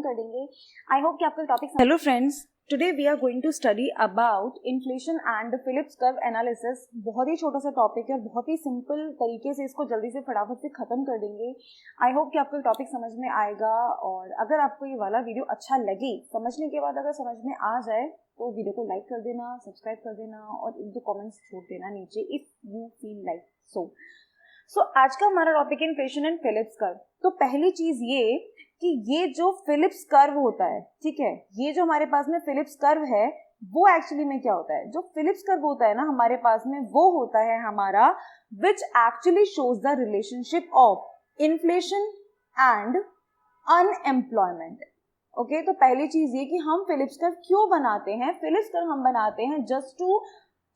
कर देंगे। आई होप कि आपको topic. Hello friends, today we are going to study about inflation and Phillips curve analysis. बहुत ही छोटा सा टॉपिक है और बहुत ही सिंपल तरीके से इसको जल्दी से फटाफट से खत्म कर देंगे। आई होप कि आपको टॉपिक समझ में आएगा, और अगर आपको ये वाला वीडियो अच्छा लगे, समझने के बाद अगर समझ में आ जाए तो वीडियो को लाइक कर देना, सब्सक्राइब कर देना और 1-2 कमेंट्स छोड़ देना नीचे if you feel like so. आज का हमारा टॉपिक है इन्फ्लेशन एंड फिलिप्स कर्व। तो पहली चीज ये कि ये जो फिलिप्स कर्व होता है, ठीक है, ये जो हमारे पास में फिलिप्स कर्व है वो एक्चुअली में क्या होता है? जो फिलिप्स कर्व होता है ना हमारे पास में, वो होता है हमारा which actually shows the relationship of inflation and unemployment. Okay, तो पहली चीज ये कि हम फिलिप्स कर्व क्यों बनाते हैं? फिलिप्स कर्व हम बनाते हैं जस्ट टू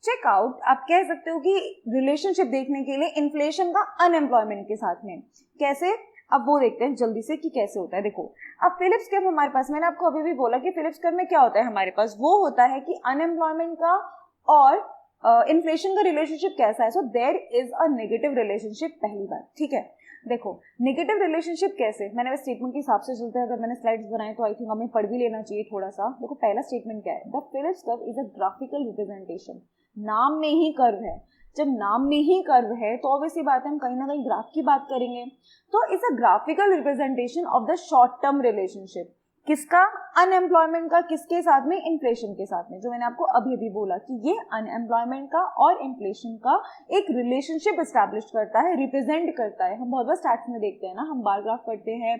चेक आउट, आप कह सकते हो कि रिलेशनशिप देखने के लिए इन्फ्लेशन का अनएम्प्लॉयमेंट के साथ में। कैसे? अब वो देखते हैं जल्दी से कि कैसे होता है। देखो, अब फिलिप्स कर्व हमारे पास, मैंने आपको अभी भी बोला कि फिलिप्स कर्व में क्या होता है हमारे पास, वो होता है कि अनएम्प्लॉयमेंट का और इन्फ्लेशन का रिलेशनशिप कैसा है। So there is a negative relationship, पहली बात। ठीक है, देखो नेगेटिव रिलेशनशिप कैसे, मैंने स्टेटमेंट के हिसाब से चलते हैं। अगर मैंने स्लाइड्स बनाए तो आई थिंक हमें पढ़ भी लेना चाहिए थोड़ा सा। देखो पहला स्टेटमेंट क्या है? The Phillips curve is a graphical representation. नाम में ही कर्व है, जब नाम में ही कर्व है तो ऑब्वियसली बात है हम कहीं ना कहीं ग्राफ की बात करेंगे। तो it's a graphical representation of the short term relationship. किसका? अनएम्प्लॉयमेंट का। किसके साथ में? इन्फ्लेशन के साथ में। जो मैंने आपको अभी अभी बोला कि ये अनएम्प्लॉयमेंट का और इन्फ्लेशन का एक रिलेशनशिप एस्टैब्लिश करता है, रिप्रेजेंट करता है। हम बहुत बार स्टैट्स में देखते हैं ना, हम बार ग्राफ पढ़ते हैं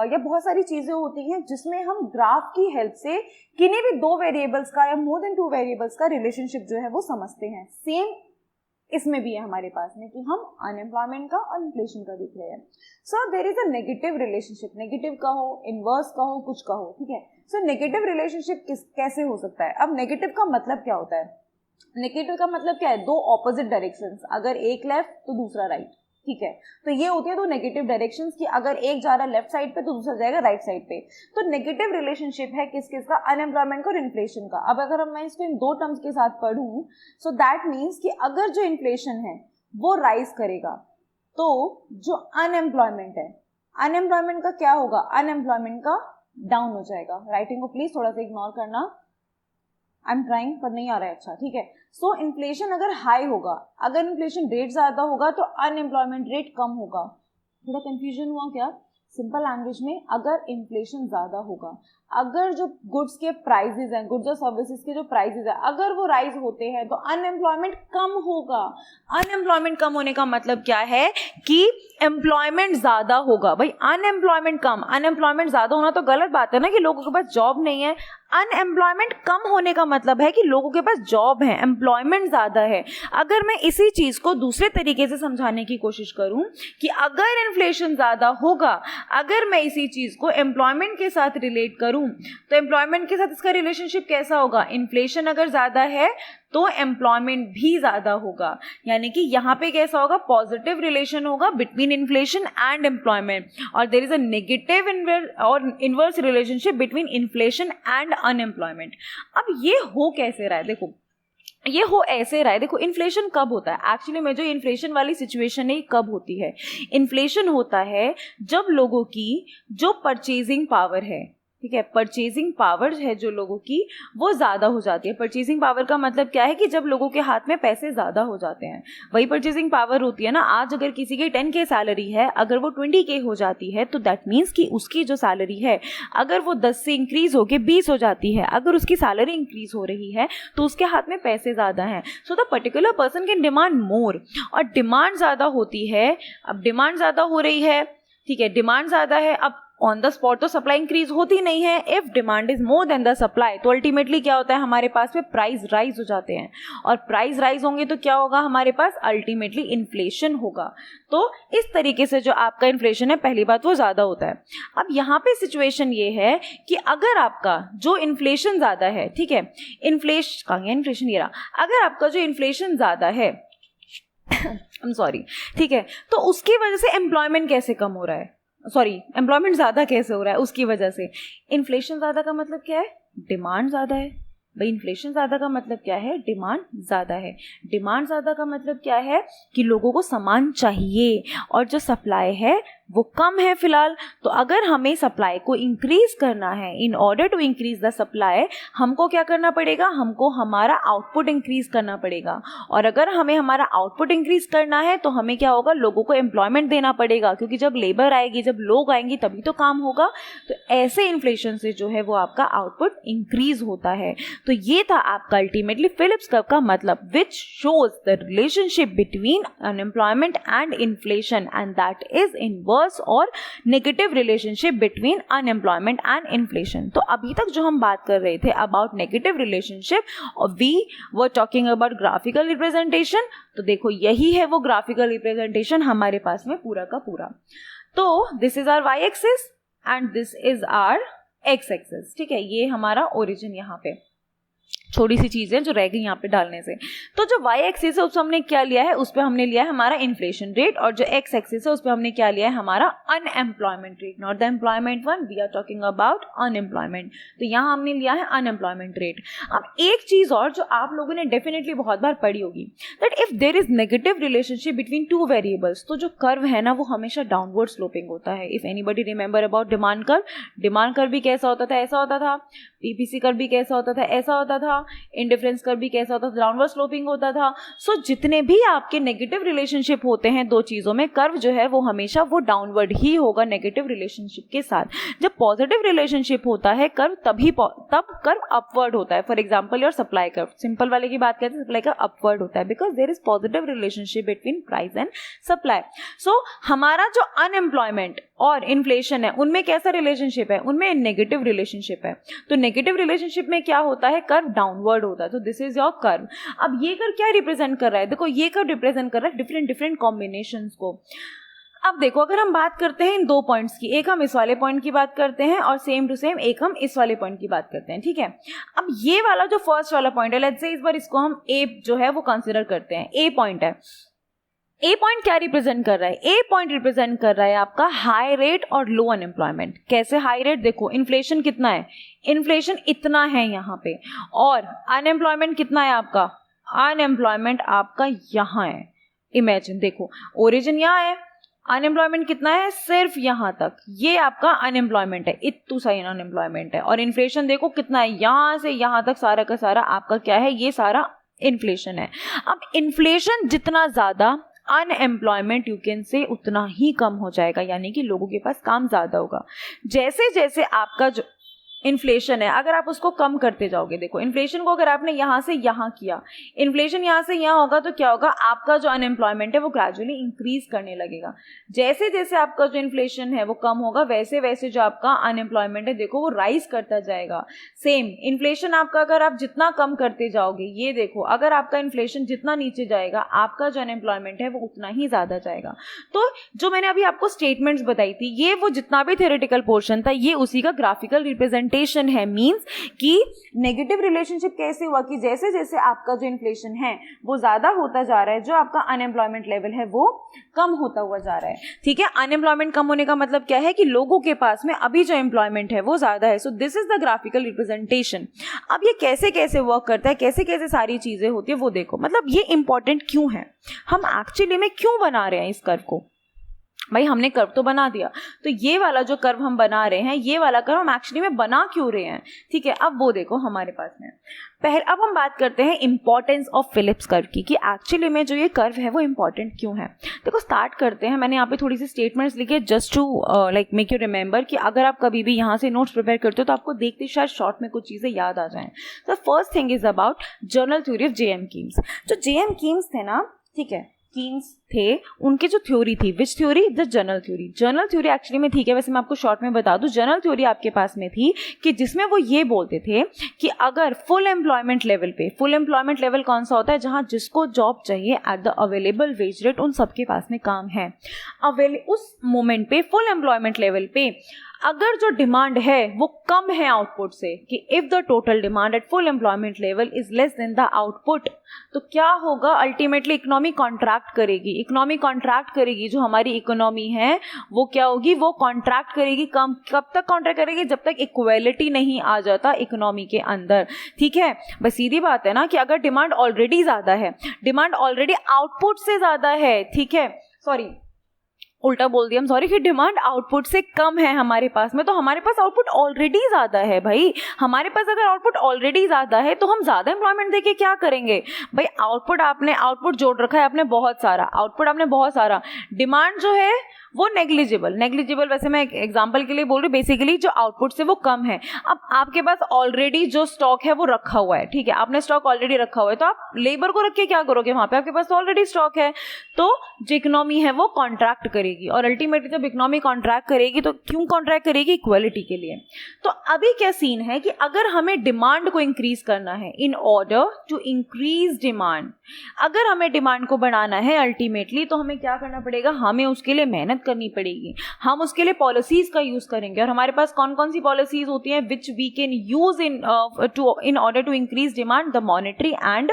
या बहुत सारी चीजें होती हैं जिसमें हम ग्राफ की हेल्प से किन्हीं भी 2 वेरिएबल्स का या मोर देन 2 वेरिएबल्स का रिलेशनशिप जो है वो समझते हैं। सेम इसमें भी है हमारे पास में कि हम अनएम्प्लॉयमेंट का और इन्फ्लेशन का देख रहे हैं। So there is a negative relationship, negative का हो, इनवर्स का हो, कुछ का हो, ठीक है। सो नेगेटिव रिलेशनशिप कैसे हो सकता है? अब नेगेटिव का मतलब क्या होता है? नेगेटिव का मतलब क्या है? 2 ऑपोजिट डायरेक्शंस, अगर एक लेफ्ट तो दूसरा राइट, ठीक है। तो ये होती है 2 नेगेटिव डायरेक्शंस की अगर एक जा रहा है लेफ्ट साइड पे तो दूसरा जाएगा राइट साइड पे। तो नेगेटिव रिलेशनशिप है किसका? अनएम्प्लॉयमेंट का और इन्फ्लेशन का। अब अगर मैं इसको इन 2 टर्म्स के साथ पढ़ूं, सो दैट मीन्स कि अगर जो इन्फ्लेशन है वो राइज करेगा तो जो अनएम्प्लॉयमेंट है, अनएम्प्लॉयमेंट का क्या होगा? अनएम्प्लॉयमेंट का डाउन हो जाएगा। राइटिंग को प्लीज थोड़ा सा इग्नोर करना, आई एम ट्राइंग पर नहीं आ रहा है। अच्छा, ठीक है। सो इन्फ्लेशन अगर हाई होगा, अगर इन्फ्लेशन रेट ज्यादा होगा तो अनएम्प्लॉयमेंट रेट कम होगा। थोड़ा कंफ्यूजन हुआ क्या? सिंपल लैंग्वेज में, अगर इन्फ्लेशन ज्यादा होगा, अगर जो गुड्स के प्राइसेस हैं, गुड्स और सर्विसेज के जो प्राइसेस हैं, अगर वो राइज होते हैं तो अनएम्प्लॉयमेंट कम होगा। अनएम्प्लॉयमेंट कम होने का मतलब क्या है? कि एम्प्लॉयमेंट ज्यादा होगा। भाई अनएम्प्लॉयमेंट कम, अनएम्प्लॉयमेंट ज्यादा होना तो गलत बात है ना कि लोगों के पास जॉब नहीं है। अनएम्प्लॉयमेंट कम होने का मतलब है कि लोगों के पास जॉब है, एम्प्लॉयमेंट ज्यादा है। अगर मैं इसी चीज को दूसरे तरीके से समझाने की कोशिश करूं कि अगर इन्फ्लेशन ज्यादा होगा, अगर मैं इसी चीज को एम्प्लॉयमेंट के साथ रिलेट करूं तो एम्प्लॉयमेंट के साथ इसका रिलेशनशिप कैसा होगा? इन्फ्लेशन अगर ज्यादा है तो एम्प्लॉयमेंट भी ज्यादा होगा, यानी कि यहाँ पे कैसा होगा? पॉजिटिव रिलेशन होगा बिटवीन इन्फ्लेशन एंड एम्प्लॉयमेंट, और देयर इज अ नेगेटिव और inverse relationship between inflation and unemployment. अब ये हो कैसे रहा है? देखो ये हो ऐसे रहा है। देखो इन्फ्लेशन कब होता है? एक्चुअली में जो इन्फ्लेशन वाली सिचुएशन है कब होती है? इन्फ्लेशन होता है जब लोगों की जो परचेजिंग पावर है, ठीक है, परचेजिंग पावर है जो लोगों की, वो ज्यादा हो जाती है। परचेजिंग पावर का मतलब क्या है? कि जब लोगों के हाथ में पैसे ज्यादा हो जाते हैं, वही परचेजिंग पावर होती है ना। आज अगर किसी की 10K सैलरी है, अगर वो 20K हो जाती है तो दैट मीन्स कि उसकी जो सैलरी है अगर वो 10 से इंक्रीज होकर 20 हो जाती है, अगर उसकी सैलरी इंक्रीज हो रही है तो उसके हाथ में पैसे ज्यादा हैं। So the particular person can demand more, और डिमांड ज्यादा होती है। अब डिमांड ज्यादा हो रही है, ठीक है, डिमांड ज्यादा है। अब ऑन द स्पॉट तो सप्लाई इंक्रीज होती नहीं है। If demand is more than the supply तो अल्टीमेटली क्या होता है? हमारे पास में प्राइस राइज हो जाते हैं, और प्राइस राइज होंगे तो क्या होगा हमारे पास? अल्टीमेटली इन्फ्लेशन होगा। तो इस तरीके से जो आपका इन्फ्लेशन है, पहली बात वो ज्यादा होता है। अब यहाँ पे सिचुएशन ये है कि अगर आपका जो इन्फ्लेशन ज्यादा है, ठीक है, इन्फ्लेशन ये रहा, अगर आपका जो इन्फ्लेशन ज्यादा है I'm sorry, ठीक है, तो उसकी वजह से एम्प्लॉयमेंट कैसे कम हो रहा है? एम्प्लॉयमेंट ज्यादा कैसे हो रहा है? उसकी वजह से। इन्फ्लेशन ज्यादा का मतलब क्या है? डिमांड ज्यादा है। भाई इन्फ्लेशन ज्यादा का मतलब क्या है? डिमांड ज्यादा है। डिमांड ज्यादा का मतलब क्या है? कि लोगों को सामान चाहिए, और जो सप्लाई है वो कम है फिलहाल। तो अगर हमें सप्लाई को इंक्रीज करना है, in order to increase the supply, हमको क्या करना पड़ेगा, हमको हमारा आउटपुट इंक्रीज करना पड़ेगा। और अगर हमें हमारा आउटपुट इंक्रीज करना है तो हमें क्या होगा, लोगों को एम्प्लॉयमेंट देना पड़ेगा, क्योंकि जब लेबर आएगी, जब लोग आएंगे तभी तो काम होगा। तो ऐसे इन्फ्लेशन से जो है वो आपका आउटपुट इंक्रीज होता है। तो ये था आपका अल्टीमेटली फिलिप्स कर्व का मतलब, which shows the relationship between unemployment and inflation, and that is inverse और negative relationship between unemployment and inflation. तो अभी तक जो हम बात कर रहे थे अबाउट नेगेटिव रिलेशनशिप, और we were talking about graphical representation. तो देखो यही है वो ग्राफिकल रिप्रेजेंटेशन हमारे पास में पूरा का पूरा। तो this is our Y axis and this is our X axis. ठीक है, ये हमारा ओरिजिन यहाँ पे, छोटी सी चीजें जो रह गई यहाँ पे डालने से। तो जो वाई एक्सिस है उस पर हमने क्या लिया है, उस पर हमने लिया है हमारा इन्फ्लेशन रेट, और जो एक्स एक्सिस है उस पर हमने क्या लिया है, हमारा unemployment rate, not the employment one, we are talking about unemployment. तो यहाँ हमने लिया है अनएम्प्लॉयमेंट रेट। अब एक चीज और जो आप लोगों ने डेफिनेटली बहुत बार पढ़ी होगी, that if there is negative relationship between two variables, तो जो कर्व है ना वो हमेशा डाउनवर्ड स्लोपिंग होता है। If anybody remember about demand curve भी कैसा होता था, ऐसा होता था। पीपीसी कर्व भी कैसा होता था, ऐसा होता था। इंडिफरेंस कर्व भी कैसा होता था, डाउनवर्ड स्लोपिंग होता था। सो जितने भी आपके नेगेटिव रिलेशनशिप होते हैं दो चीजों में, कर्व जो है वो हमेशा वो डाउनवर्ड ही होगा नेगेटिव रिलेशनशिप के साथ। जब पॉजिटिव रिलेशनशिप होता है कर्व, तब कर्व अपवर्ड होता है। For example your supply curve, simple वाले की बात करते हैं, सप्लाई कर्व अपवर्ड होता है because there is positive relationship between price and supply. So हमारा जो अनएम्प्लॉयमेंट और इन्फ्लेशन है उनमें कैसा रिलेशनशिप है, उनमें नेगेटिव रिलेशनशिप है। तो नेगेटिव रिलेशनशिप में क्या होता है, कर्व डाउनवर्ड होता है। तो दिस इज योर कर्व। अब ये कर्व क्या रिप्रेजेंट कर रहा है, देखो ये कर्व रिप्रेजेंट कर रहा है डिफरेंट डिफरेंट कॉम्बिनेशंस को। अब देखो अगर हम बात करते हैं इन दो पॉइंट्स की, एक हम इस वाले पॉइंट की बात करते हैं और सेम टू सेम एक हम इस वाले पॉइंट की बात करते हैं। ठीक है, अब ये वाला जो फर्स्ट वाला पॉइंट है, लेट्स से इस बार इसको हम ए जो है वो कंसिडर करते हैं, ए पॉइंट है। ए पॉइंट क्या रिप्रेजेंट कर रहा है, ए पॉइंट रिप्रेजेंट कर रहा है आपका हाई रेट और लो अनएम्प्लॉयमेंट। कैसे हाई रेट, देखो इन्फ्लेशन कितना है, इन्फ्लेशन इतना है यहाँ पे, और अनएम्प्लॉयमेंट कितना है आपका, अनएम्प्लॉयमेंट आपका यहाँ है। इमेजिन देखो ओरिजिन यहाँ है, अनएम्प्लॉयमेंट कितना है, सिर्फ यहाँ तक, ये आपका अनएम्प्लॉयमेंट है, इतू सा अनएम्प्लॉयमेंट है। और इन्फ्लेशन देखो कितना है, यहाँ से यहाँ तक सारा का सारा आपका क्या है, ये सारा इन्फ्लेशन है। अब इन्फ्लेशन जितना ज्यादा, अनएम्प्लॉयमेंट यू कैन से उतना ही कम हो जाएगा, यानी कि लोगों के पास काम ज्यादा होगा। जैसे जैसे आपका जो इन्फ्लेशन है अगर आप उसको कम करते जाओगे, देखो इन्फ्लेशन को अगर आपने यहाँ से यहाँ किया, इन्फ्लेशन यहाँ से यहाँ होगा तो क्या होगा, आपका जो अनएम्प्लॉयमेंट है वो ग्रेजुअली इंक्रीज करने लगेगा। जैसे जैसे आपका जो इन्फ्लेशन है वो कम होगा, वैसे वैसे जो आपका अनएम्प्लॉयमेंट है देखो वो राइज करता जाएगा। सेम इन्फ्लेशन आपका अगर आप जितना कम करते जाओगे, ये देखो अगर आपका इन्फ्लेशन जितना नीचे जाएगा, आपका जो अनएम्प्लॉयमेंट है वो उतना ही ज्यादा जाएगा। तो जो मैंने अभी आपको स्टेटमेंट्स बताई थी, ये वो जितना भी थ्योरेटिकल पोर्शन था, ये उसी का ग्राफिकल रिप्रेजेंटेशन है। मींस कि नेगेटिव रिलेशनशिप कैसे हुआ कि जैसे जैसे आपका जो इन्फ्लेशन है वो ज्यादा होता जा रहा है, जो आपका अनएम्प्लॉयमेंट लेवल है वो कम होता हुआ जा रहा है। ठीक है, अनएम्प्लॉयमेंट कम होने का मतलब क्या है कि लोगों के पास में अभी जो एम्प्लॉयमेंट है वो ज्यादा है। So this is the graphical representation. अब ये कैसे कैसे वर्क करता है, कैसे कैसे सारी चीजें होती है वो देखो। मतलब ये इंपॉर्टेंट क्यों है, हम एक्चुअली में क्यों बना रहे हैं इस कर्व को। भाई हमने कर्व तो बना दिया, तो ये वाला जो कर्व हम बना रहे हैं, ये वाला कर्व हम एक्चुअली में बना क्यों रहे हैं। ठीक है, अब वो देखो हमारे पास में पहले, अब हम बात करते हैं इंपॉर्टेंस ऑफ फिलिप्स कर्व की, कि एक्चुअली में जो ये कर्व है वो इंपॉर्टेंट क्यों है। देखो स्टार्ट करते हैं, मैंने यहाँ पे थोड़ी सी स्टेटमेंट्स लिखे just to like make you remember, कि अगर आप कभी भी यहाँ से नोट्स प्रिपेयर करते हो तो आपको देखते शायद शॉर्ट में कुछ चीज़ें याद आ जाएं। तो first thing is about journal theory of J.M.. Keynes. जो जे.एम. कीन्स थे ना, ठीक है, कीन्स थे, उनकी जो थ्योरी थी, विच theory, the general theory. General theory actually में, ठीक है, वैसे मैं आपको शॉर्ट में बता दूं, जनरल थ्योरी आपके पास में थी कि जिसमें वो ये बोलते थे कि अगर फुल एम्प्लॉयमेंट लेवल पे, फुल एम्प्लॉयमेंट लेवल कौन सा होता है, जहां जिसको जॉब चाहिए at the available wage rate, उन सबके पास में काम है। उस मोमेंट पे फुल एम्प्लॉयमेंट लेवल पे अगर जो डिमांड है वो कम है आउटपुट से, कि if the total demand at full employment level is less than the output, तो क्या होगा, अल्टीमेटली इकोनॉमी कॉन्ट्रैक्ट करेगी। इकोनॉमी कॉन्ट्रैक्ट करेगी, जो हमारी इकोनॉमी है वो क्या होगी, वो कॉन्ट्रैक्ट करेगी। कब तक कॉन्ट्रैक्ट करेगी, जब तक इक्वालिटी नहीं आ जाता इकोनॉमी के अंदर। ठीक है, बस सीधी बात है ना कि अगर डिमांड ऑलरेडी ज्यादा है, डिमांड ऑलरेडी आउटपुट से ज्यादा है, ठीक है, सॉरी उल्टा बोल दिया, सॉरी, कि डिमांड आउटपुट से कम है हमारे पास में, तो हमारे पास आउटपुट ऑलरेडी ज़्यादा है भाई। हमारे पास अगर आउटपुट ऑलरेडी ज़्यादा है तो हम ज़्यादा एम्प्लॉयमेंट देके क्या करेंगे भाई? आउटपुट जोड़ रखा है आपने बहुत सारा, डिमांड जो है वो नेग्लिजिबल, वैसे मैं एग्जांपल के लिए बोल रही हूँ, बेसिकली जो आउटपुट से वो कम है। अब आपके पास ऑलरेडी जो स्टॉक है वो रखा हुआ है, ठीक है, आपने स्टॉक ऑलरेडी रखा हुआ है, तो आप लेबर को रख के क्या करोगे वहां पे? आपके पास तो ऑलरेडी स्टॉक है, तो जो इकोनॉमी है वो कॉन्ट्रैक्ट करेगी, और अल्टीमेटली जब इकोनॉमी कॉन्ट्रैक्ट करेगी तो क्यों कॉन्ट्रैक्ट करेगी? इक्वालिटी के लिए। तो अभी क्या सीन है कि अगर हमें डिमांड को इंक्रीज करना है, in order to increase demand, अगर हमें डिमांड को बढ़ाना है अल्टीमेटली, तो हमें क्या करना पड़ेगा? हमें उसके लिए मेहनत करनी पड़ेगी, हम उसके लिए पॉलिसीज का यूज करेंगे। और हमारे पास कौन कौन सी पॉलिसीज होती हैं which we can use in order to increase demand? The monetary and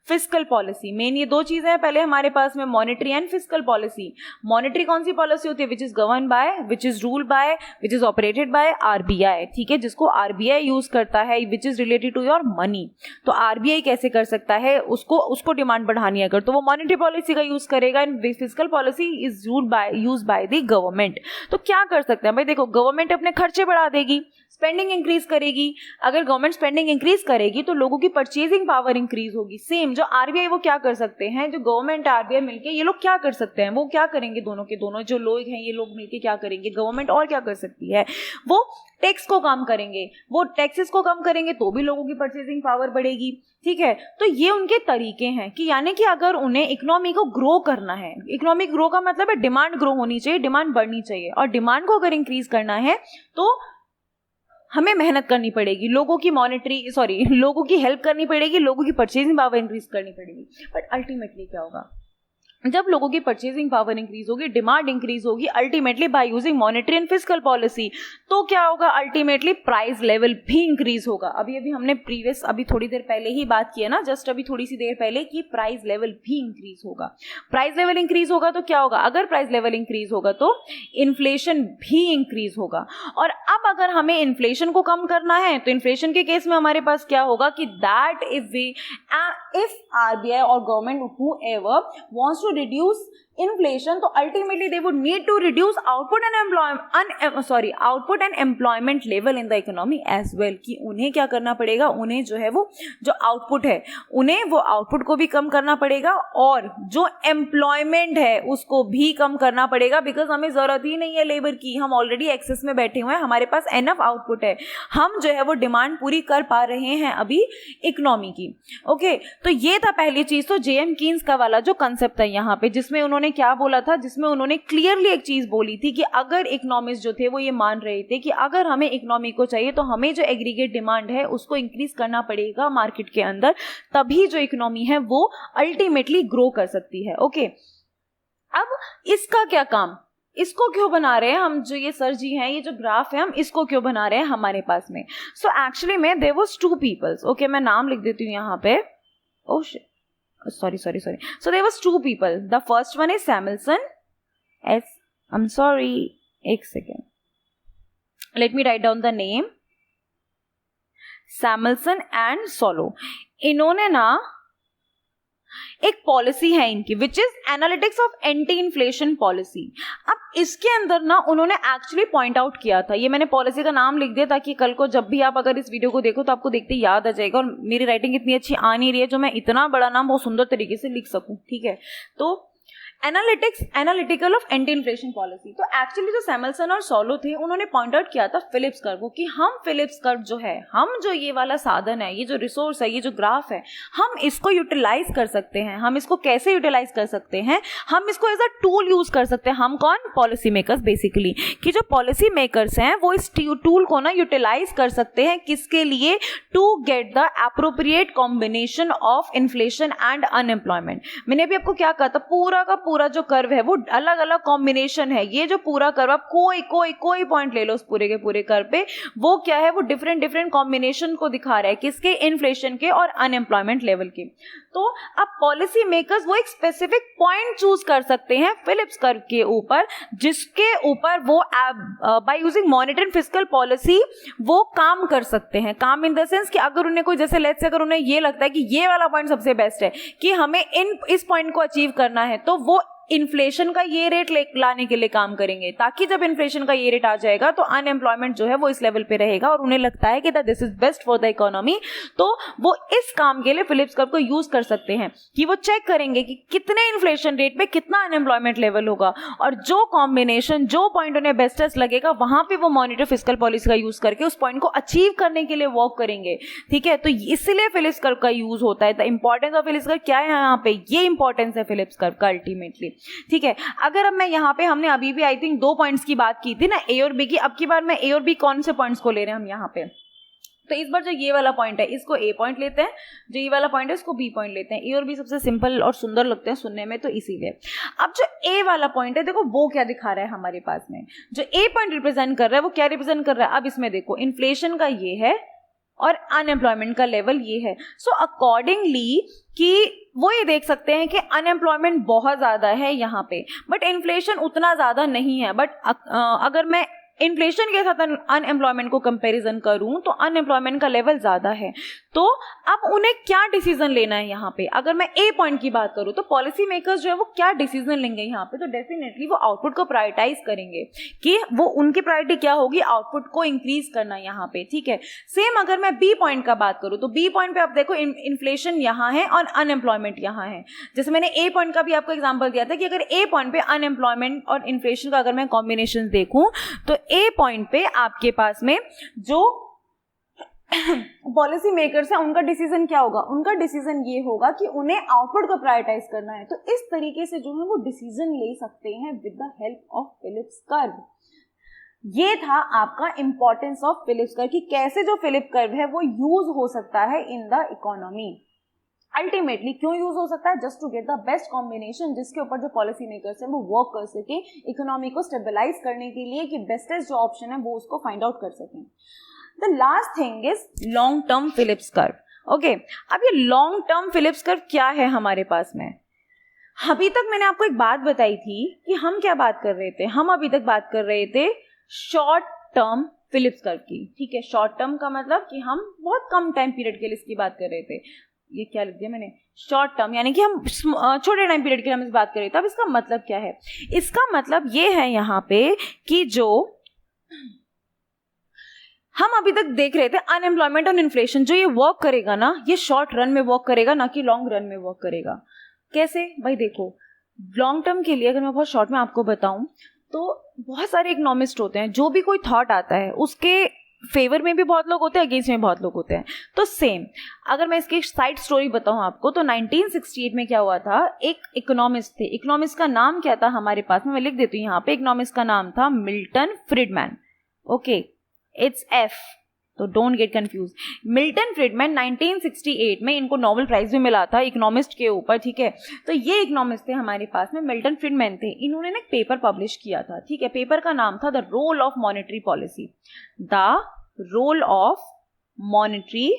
fiscal policy. Main ये दो चीजें हैं पहले हमारे पास में, monetary and fiscal policy. Monetary कौन सी पॉलिसी होती है? Which is govern by, which is rule by, which is operated by RBI, ठीक है, जिसको आरबीआई यूज करता है, which is related to your money. तो आरबीआई कैसे कर सकता है? उसको डिमांड बढ़ानी है अगर, तो वो मॉनेटरी पॉलिसी का यूज करेगा। And fiscal policy is use by the government. तो क्या कर सकते हैं भाई? देखो, गवर्नमेंट अपने खर्चे बढ़ा देगी, स्पेंडिंग इंक्रीज करेगी। अगर गवर्नमेंट स्पेंडिंग इंक्रीज करेगी तो लोगों की परचेजिंग पावर इंक्रीज होगी। सेम जो आरबीआई वो क्या कर सकते हैं, जो गवर्नमेंट आरबीआई मिलके ये लोग क्या कर सकते हैं? वो क्या करेंगे? दोनों के दोनों जो लोग हैं ये लोग मिलके क्या करेंगे? गवर्नमेंट और क्या कर सकती है? वो टैक्स को कम करेंगे, वो टैक्सेस को कम करेंगे तो भी लोगों की परचेजिंग पावर बढ़ेगी, ठीक है। तो ये उनके तरीके हैं कि यानी कि अगर उन्हें इकोनॉमी को ग्रो करना है, इकोनॉमिक ग्रो का मतलब है डिमांड ग्रो होनी चाहिए, डिमांड बढ़नी चाहिए, और डिमांड को अगर इंक्रीज करना है तो हमें मेहनत करनी पड़ेगी, लोगों की हेल्प करनी पड़ेगी, लोगों की परचेजिंग पावर इंक्रीज करनी पड़ेगी। बट अल्टीमेटली क्या होगा? जब लोगों की परचेजिंग पावर इंक्रीज होगी, डिमांड इंक्रीज होगी, ultimately by using monetary and fiscal policy, तो क्या होगा? अल्टीमेटली प्राइस लेवल भी इंक्रीज होगा। अभी हमने अभी थोड़ी देर पहले ही बात की है ना, जस्ट अभी थोड़ी सी देर पहले, कि प्राइस लेवल भी इंक्रीज होगा। प्राइस लेवल इंक्रीज होगा तो क्या होगा? अगर प्राइस लेवल इंक्रीज होगा तो इन्फ्लेशन भी इंक्रीज होगा। और अब अगर हमें इन्फ्लेशन को कम करना है तो इन्फ्लेशन के केस में हमारे पास क्या होगा कि दैट इफ आरबीआई और government whoever wants to reduce inflation, तो ultimately they would need to reduce output and employment level in the economy as well। कि उन्हें क्या करना पड़ेगा? उन्हें जो है वो जो आउटपुट है, उन्हें वो आउटपुट को भी कम करना पड़ेगा, और जो एम्प्लॉयमेंट है उसको भी कम करना पड़ेगा, बिकॉज हमें जरूरत ही नहीं है लेबर की, हम ऑलरेडी एक्सेस में बैठे हुए हैं, हमारे पास एनफ आउटपुट है, हम जो है वो डिमांड पूरी कर पा रहे हैं अभी इकोनॉमी की। ओके, तो ये था पहली चीज। तो जेएम कीन्स का वाला जो कंसेप्ट है यहाँ पे, जिसमें उन्होंने क्या बोला था, जिसमें उन्होंने क्लियरली एक चीज बोली थी कि अगर इकोनॉमिस्ट जो थे वो ये मान रहे थे कि अगर हमें इकोनॉमी को चाहिए तो हमें जो एग्रीगेट डिमांड है उसको इंक्रीज करना पड़ेगा मार्केट के अंदर, तभी जो इकोनॉमी है वो अल्टीमेटली ग्रो कर सकती है। ओके, अब इसका क्या काम, इसको क्यों बना रहे हैं हम, जो ये सर जी हैं, ये जो ग्राफ है हम इसको क्यों बना रहे हैं हमारे पास में? सो एक्चुअली में there was two peoples. Okay, मैं नाम लिख देती हूँ यहाँ पे। Oh shit, sorry. So there was two people. The first one is Samuelson. I'm sorry. एक second. Let me write down the name. Samuelson and Solow. इन्होंने ना एक पॉलिसी है इनकी, which is analytics of anti inflation policy. अब इसके अंदर ना उन्होंने एक्चुअली पॉइंट आउट किया था, ये मैंने पॉलिसी का नाम लिख दिया ताकि कल को जब भी आप अगर इस वीडियो को देखो तो आपको देखते याद आ जाएगा, और मेरी राइटिंग इतनी अच्छी आ नहीं रही है जो मैं इतना बड़ा नाम बहुत सुंदर तरीके से लिख सकूं, ठीक है। तो analytical of anti inflation policy. तो एक्चुअली जो सैमुएल्सन और सोलो थे उन्होंने पॉइंट आउट किया था फिलिप्स कर्व को, कि हम फिलिप्स कर्व जो है, हम जो ये वाला साधन है, ये जो रिसोर्स है, ये जो ग्राफ है, हम इसको यूटिलाइज कर सकते हैं। हम इसको कैसे यूटिलाइज कर सकते हैं? हम इसको एज अ टूल यूज कर सकते हैं। हम कौन? पॉलिसी मेकर्स बेसिकली, कि जो पॉलिसी मेकर्स हैं वो इस टूल को ना यूटिलाइज कर सकते हैं, किसके लिए? To get the appropriate combination of inflation and unemployment. मैंने अभी आपको क्या कहा था, पूरा जो कर्व है वो अलग अलग कॉम्बिनेशन है। ये जो पूरा कर्व, आप कोई पॉइंट ले लो उस पूरे के पूरे कर्व पे, वो क्या है? वो डिफरेंट कॉम्बिनेशन को दिखा रहा है, किसके? इन्फ्लेशन के और अनएम्प्लॉयमेंट लेवल के। तो अब पॉलिसी मेकर्स वो एक स्पेसिफिक पॉइंट चूज कर सकते हैं फिलिप्स कर्व के ऊपर, जिसके ऊपर वो by using monetary and fiscal policy वो काम कर सकते हैं। काम इन द सेंस कि अगर उन्हें कोई, जैसे लेट्स से अगर उन्हें ये लगता है कि ये वाला पॉइंट सबसे बेस्ट है, कि हमें इस पॉइंट को अचीव करना है, तो वो इन्फ्लेशन का ये रेट लाने के लिए काम करेंगे, ताकि जब इन्फ्लेशन का ये रेट आ जाएगा तो अनएम्प्लॉयमेंट जो है वो इस लेवल पे रहेगा और उन्हें लगता है कि this is best for the economy, तो वो इस काम के लिए फिलिप्स कर्व को यूज कर सकते हैं कि वो चेक करेंगे कि कितने इन्फ्लेशन रेट पे कितना अनएम्प्लॉयमेंट लेवल होगा, और जो कॉम्बिनेशन, जो पॉइंट उन्हें बेस्टेस्ट लगेगा वहां पे वो मॉनिटरी फिस्कल पॉलिसी का यूज करके उस पॉइंट को अचीव करने के लिए वर्क करेंगे। ठीक है, तो इसलिए फिलिप्स कर्व का यूज होता है। The importance of Philips curve क्या है यहाँ पे, ये इंपॉर्टेंस है फिलिप्स कर्व का अल्टीमेटली। ठीक है, अगर अब मैं यहाँ पे, हमने अभी भी आई थिंक 2 पॉइंट्स की बात की थी ना, ए और बी की, अब की बार मैं ए और बी कौन से पॉइंट्स को ले रहे हैं हम यहाँ पे, तो इस बार जो ये वाला पॉइंट है इसको ए पॉइंट लेते हैं, जो ये वाला पॉइंट है इसको बी पॉइंट लेते हैं। ए और बी सबसे सिंपल और सुंदर लगते हैं सुनने में, तो इसीलिए। अब जो ए वाला पॉइंट है, देखो वो क्या दिखा रहा है हमारे पास में, जो ए पॉइंट रिप्रेजेंट कर रहा है वो क्या रिप्रेजेंट कर रहा है, अब इसमें देखो इन्फ्लेशन का ये है और अनएम्प्लॉयमेंट का लेवल ये है। सो अकॉर्डिंगली कि वो ये देख सकते हैं कि अनएम्प्लॉयमेंट बहुत ज़्यादा है यहाँ पे, बट इन्फ्लेशन उतना ज़्यादा नहीं है। बट अगर मैं इन्फ्लेशन के साथ अनएम्प्लॉयमेंट को कंपैरिजन करूं तो अनएम्प्लॉयमेंट का लेवल ज़्यादा है। तो अब उन्हें क्या डिसीजन लेना है यहाँ पे, अगर मैं ए पॉइंट की बात करूं तो पॉलिसी मेकर्स जो है वो क्या डिसीजन लेंगे यहाँ पे, तो डेफिनेटली वो आउटपुट को प्रायोरिटाइज करेंगे कि वो उनकी प्रायोरिटी क्या होगी, आउटपुट को इंक्रीज करना यहाँ पे। ठीक है, सेम अगर मैं बी पॉइंट का बात करूँ तो बी पॉइंट पे आप देखो इन्फ्लेशन यहाँ है और अनएम्प्लॉयमेंट यहाँ है। जैसे मैंने ए पॉइंट का भी आपको एग्जाम्पल दिया था कि अगर ए पॉइंट पे अनएम्प्लॉयमेंट और इन्फ्लेशन का अगर मैं कॉम्बिनेशन देखूं तो ए पॉइंट पे आपके पास में जो पॉलिसी मेकर्स है उनका डिसीजन क्या होगा, उनका डिसीजन ये होगा कि उन्हें आउटपुट को प्रायोरिटाइज करना है। तो इस तरीके से जो है वो डिसीजन ले सकते हैं with the help of Phillips curve. ये था आपका इंपॉर्टेंस ऑफ फिलिप्स कर्व कि कैसे जो फिलिप्स कर्व है वो यूज हो सकता है इन द इकोनॉमी। अल्टीमेटली क्यों यूज हो सकता है, just to get the best combination जिसके ऊपर जो पॉलिसी मेकर्स हैं वो वर्क कर सके इकोनॉमी को स्टेबलाइज करने के लिए, कि बेस्टेस्ट जो ऑप्शन है वो उसको फाइंड आउट कर सकें। The last thing is long term Phillips curve. Okay, अब ये लॉन्ग टर्म फिलिप्स कर्व क्या है हमारे पास में, अभी तक मैंने आपको एक बात बताई थी कि हम क्या बात कर रहे थे, हम अभी तक बात कर रहे थे शॉर्ट टर्म फिलिप्स कर्व की। ठीक है, शॉर्ट टर्म का मतलब कि हम बहुत कम टाइम पीरियड के लिए इसकी बात कर रहे थे। ये क्या लिख दिया मैंने, शॉर्ट टर्म, यानी कि हम छोटे टाइम पीरियड के लिए हम इस बात कर रहे थे। अब इसका मतलब क्या है, इसका मतलब ये है यहाँ पे कि जो हम अभी तक देख रहे थे अनएम्प्लॉयमेंट और इन्फ्लेशन, जो ये वर्क करेगा ना, ये शॉर्ट रन में वर्क करेगा, ना कि लॉन्ग रन में वर्क करेगा। कैसे भाई, देखो लॉन्ग टर्म के लिए अगर मैं बहुत शॉर्ट में आपको बताऊं तो बहुत सारे इकोनॉमिस्ट होते हैं, जो भी कोई थॉट आता है उसके फेवर में भी बहुत लोग होते हैं, अगेंस्ट में बहुत लोग होते हैं। तो सेम अगर मैं इसकी साइड स्टोरी बताऊं आपको तो 1968 में क्या हुआ था, एक इकोनॉमिस्ट थे, इकोनॉमिस्ट का नाम क्या था हमारे पास में, मैं लिख देती हूँ यहाँ पे, इकोनॉमिस्ट का नाम था Milton Friedman. Okay, it's F, तो don't get confuse. Milton Friedman 1968 में इनको नोबेल प्राइज भी मिला था इकोनॉमिस्ट के ऊपर। ठीक है, तो ये इकोनॉमिस्ट थे हमारे पास में, मिल्टन फ्रीडमैन थे। इन्होंने एक पेपर पब्लिश किया था। ठीक है, पेपर का नाम था the role of monetary policy, the role of monetary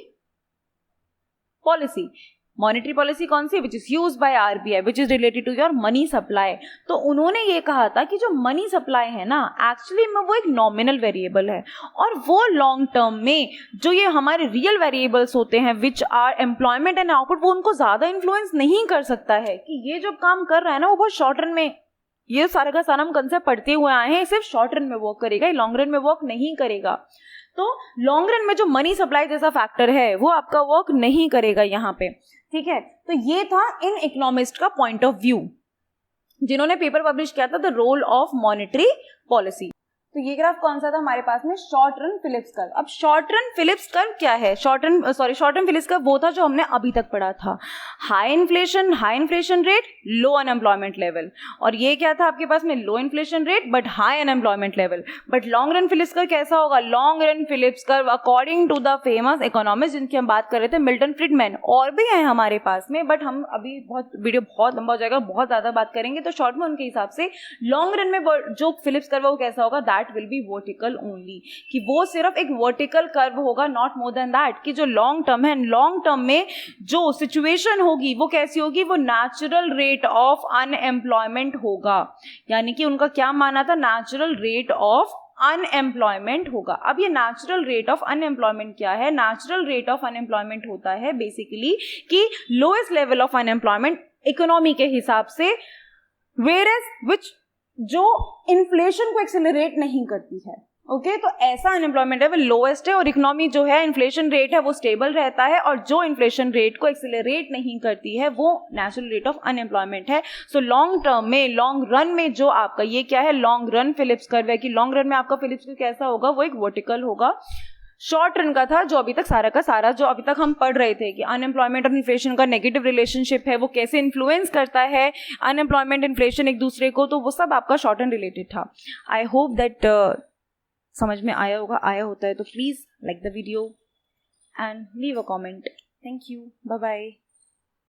policy. Monetary policy कौन सी, which is use by RBI, which is related to your money supply. तो उन्होंने ये कहा था कि जो मनी सप्लाई है ना, एक्चुअली में वो एक नॉमिनल वेरिएबल है, और वो लॉन्ग टर्म में जो ये हमारे रियल वेरिएबल्स होते हैं which are employment and output, वो उनको ज्यादा इन्फ्लुएंस नहीं कर सकता है। कि ये जो काम कर रहा है ना वो बहुत शॉर्ट रन में, ये सारा का सारा हम कंसेप्ट पढ़ते हुए आए हैं, सिर्फ शॉर्ट रन में वर्क करेगा, लॉन्ग रन में वर्क नहीं करेगा। तो लॉन्ग रन में जो मनी सप्लाई जैसा फैक्टर है वो आपका वर्क नहीं करेगा यहाँ पे। ठीक है, तो ये था इन इकोनॉमिस्ट का पॉइंट ऑफ व्यू जिन्होंने पेपर पब्लिश किया था the role of monetary policy. तो ये ग्राफ कौन सा था हमारे पास में, शॉर्ट रन फिलिप्स कर्व। अब शॉर्ट रन फिलिप्स कर्व क्या है, शॉर्ट रन फिलिप्स कर्व वो था जो हमने अभी तक पढ़ा था, high inflation rate, low unemployment level. और ये क्या था आपके पास में, low inflation rate but high unemployment level. But long run Phillips curve कैसा होगा, long run Phillips curve according to the famous economist जिनकी हम बात कर रहे थे, मिल्टन फ्रीडमैन। और भी है हमारे पास में, बट हम अभी वीडियो बहुत लंबा हो जाएगा, बहुत ज्यादा बात करेंगे, तो शॉर्ट में उनके हिसाब से लॉन्ग रन में जो फिलिप्स कर्व है वो कैसा होगा, that will be vertical only, कि वो सिर्फ एक वर्टिकल कर्व होगा, नॉट मोर देन दैट। कि जो लॉन्ग टर्म है, लॉन्ग टर्म में जो सिचुएशन होगी वो कैसी होगी, वो नेचुरल रेट ऑफ अनएम्प्लॉयमेंट होगा। यानी कि उनका क्या माना था, नेचुरल रेट ऑफ अनएम्प्लॉयमेंट होगा। अब ये नेचुरल रेट ऑफ अनएम्प्लॉयमेंट क्या है, नेचुरल रेट ऑफ अनएम्प्लॉयमेंट होता है बेसिकली कि lowest level of unemployment economy के हिसाब से वेयर एज विच जो इन्फ्लेशन को एक्सेलरेट नहीं करती है। ओके तो ऐसा अनएम्प्लॉयमेंट है वो लोएस्ट है, और इकोनॉमी जो है इन्फ्लेशन रेट है वो स्टेबल रहता है, और जो इन्फ्लेशन रेट को एक्सेलरेट नहीं करती है वो नेचुरल रेट ऑफ अनएम्प्लॉयमेंट है। सो लॉन्ग टर्म में, लॉन्ग रन में जो आपका ये क्या है, लॉन्ग रन फिलिप्स कर्व है कि लॉन्ग रन में आपका फिलिप्स कर्व कैसा होगा, वो एक वर्टिकल होगा। शॉर्ट रन का था जो अभी तक सारा का सारा जो अभी तक हम पढ़ रहे थे कि अनएम्प्लॉयमेंट और इन्फ्लेशन का नेगेटिव रिलेशनशिप है, वो कैसे इन्फ्लुएंस करता है अनएम्प्लॉयमेंट इन्फ्लेशन एक दूसरे को, तो वो सब आपका शॉर्ट रन रिलेटेड था। आई होप दैट समझ में आया होगा, आया होता है तो please like the video and leave a comment. Thank you, bye bye.